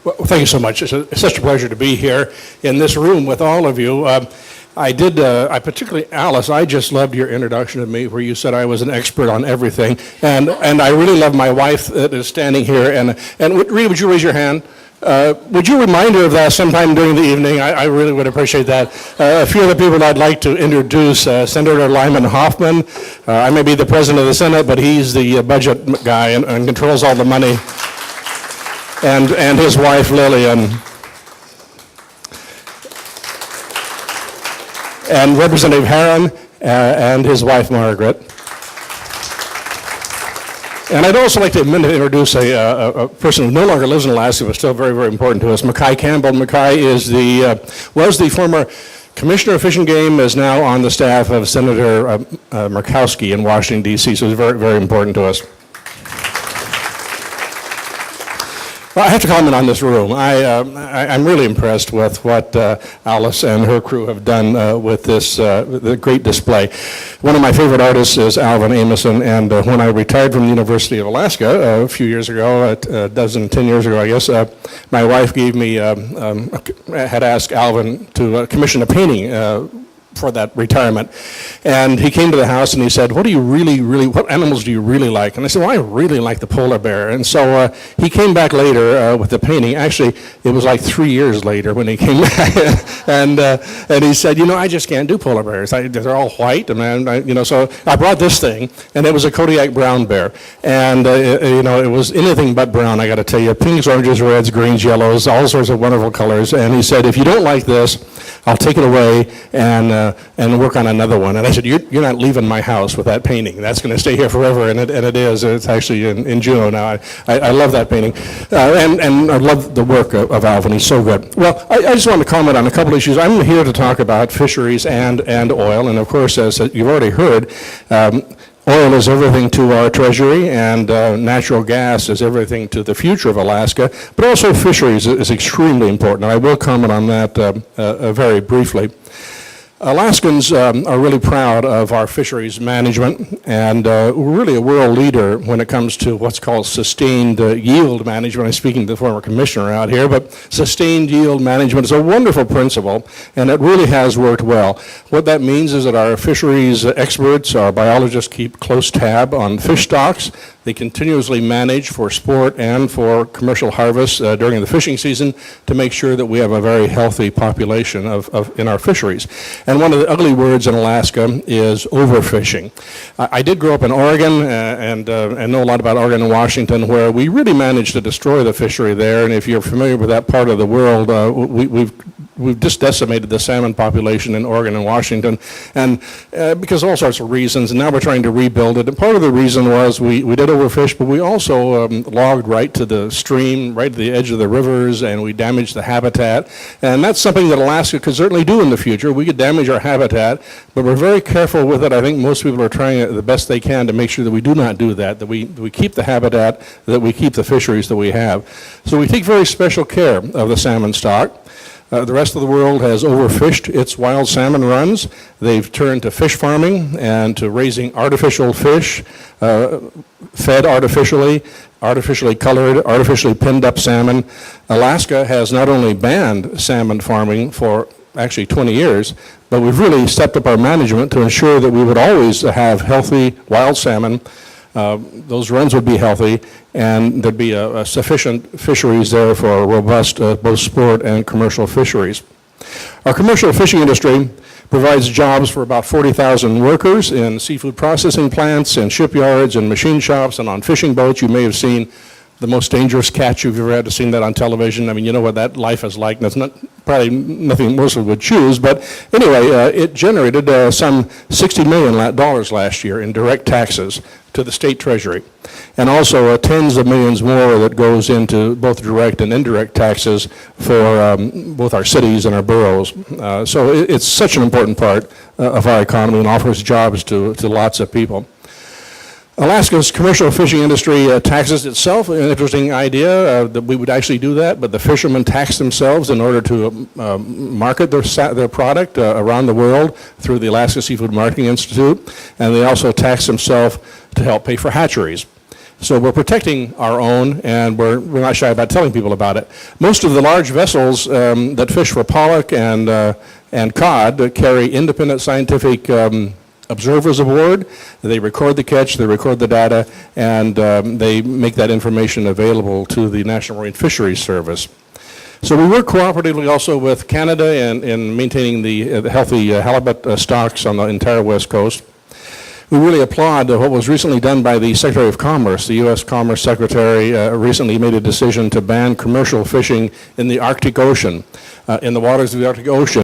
Well, thank you so much. It's such a pleasure to be here in this room with all of you. I particularly, Alice, I just loved your introduction to me where you said I was an expert on everything. And I really love my wife that is standing here. And Rita, would you raise your hand? Would you remind her of that sometime during the evening? I really would appreciate that. A few of the people I'd like to introduce, Senator Lyman Hoffman. I may be the president of the Senate, but he's the budget guy and controls all the money. And his wife, Lillian. And Representative Herron and his wife, Margaret. And I'd also like to introduce a person who no longer lives in Alaska, but still very, very important to us, Mackay Campbell. Mackay is was the former Commissioner of Fish and Game, is now on the staff of Senator Murkowski in Washington, D.C., so he's very, very important to us. Well, I have to comment on this room. I'm really impressed with what Alice and her crew have done with this the great display. One of my favorite artists is Alvin Amoson, and when I retired from the University of Alaska a few years ago, 10 years ago, I guess, my wife gave me, had asked Alvin to commission a painting for that retirement. And he came to the house and he said, what animals do you really like? And I said, well, I really like the polar bear. And so he came back later with the painting. Actually, it was like 3 years later when he came back. and he said, I just can't do polar bears. They're all white. So I brought this thing, and it was a Kodiak brown bear. And, it was anything but brown, I got to tell you. Pinks, oranges, reds, greens, yellows, all sorts of wonderful colors. And he said, if you don't like this, I'll take it away and work on another one. And I said, you're not leaving my house with that painting. That's going to stay here forever, and it is. It's actually in Juneau now. I love that painting. And I love the work of Alvin. He's so good. Well, I just want to comment on a couple issues. I'm here to talk about fisheries and oil. And of course, as you've already heard, oil is everything to our treasury, and natural gas is everything to the future of Alaska, but also fisheries is extremely important, and I will comment on that very briefly. Alaskans are really proud of our fisheries management, and we're really a world leader when it comes to what's called sustained yield management. I'm speaking to the former commissioner out here, but sustained yield management is a wonderful principle, and it really has worked well. What that means is that our fisheries experts, our biologists, keep close tab on fish stocks. They continuously manage for sport and for commercial harvest during the fishing season to make sure that we have a very healthy population in our fisheries. And one of the ugly words in Alaska is overfishing. I did grow up in Oregon and know a lot about Oregon and Washington, where we really managed to destroy the fishery there. And if you're familiar with that part of the world, we've just decimated the salmon population in Oregon and Washington, and because of all sorts of reasons, and now we're trying to rebuild it. And part of the reason was we did overfish, but we also logged right to the stream, right to the edge of the rivers, and we damaged the habitat. And that's something that Alaska could certainly do in the future. We could damage our habitat, but we're very careful with it. I think most people are trying the best they can to make sure that we do not do that, that we keep the habitat, that we keep the fisheries that we have. So we take very special care of the salmon stock. The rest of the world has overfished its wild salmon runs. They've turned to fish farming and to raising artificial fish, fed artificially colored, artificially pinned up salmon. Alaska has not only banned salmon farming for actually 20 years, but we've really stepped up our management to ensure that we would always have healthy wild salmon. Those runs would be healthy, and there'd be a sufficient fisheries there for a robust both sport and commercial fisheries. Our commercial fishing industry provides jobs for about 40,000 workers in seafood processing plants and shipyards and machine shops and on fishing boats. You may have seen the most dangerous catch you've ever had to seen that on television. I mean, you know what that life is like. That's not probably nothing most of would choose. But anyway, it generated some $60 million last year in direct taxes to the state treasury, and also tens of millions more that goes into both direct and indirect taxes for both our cities and our boroughs. So it's such an important part of our economy and offers jobs to lots of people. Alaska's commercial fishing industry taxes itself. An interesting idea that we would actually do that, but the fishermen tax themselves in order to market their product around the world through the Alaska Seafood Marketing Institute, and they also tax themselves to help pay for hatcheries. So we're protecting our own, and we're not shy about telling people about it. Most of the large vessels that fish for pollock and cod carry independent scientific observers aboard. They record the catch, they record the data, and they make that information available to the National Marine Fisheries Service. So we work cooperatively also with Canada in maintaining the healthy halibut stocks on the entire West Coast. We really applaud what was recently done by the Secretary of Commerce. The U.S. Commerce Secretary recently made a decision to ban commercial fishing in the Arctic Ocean. In the waters of the Arctic Ocean,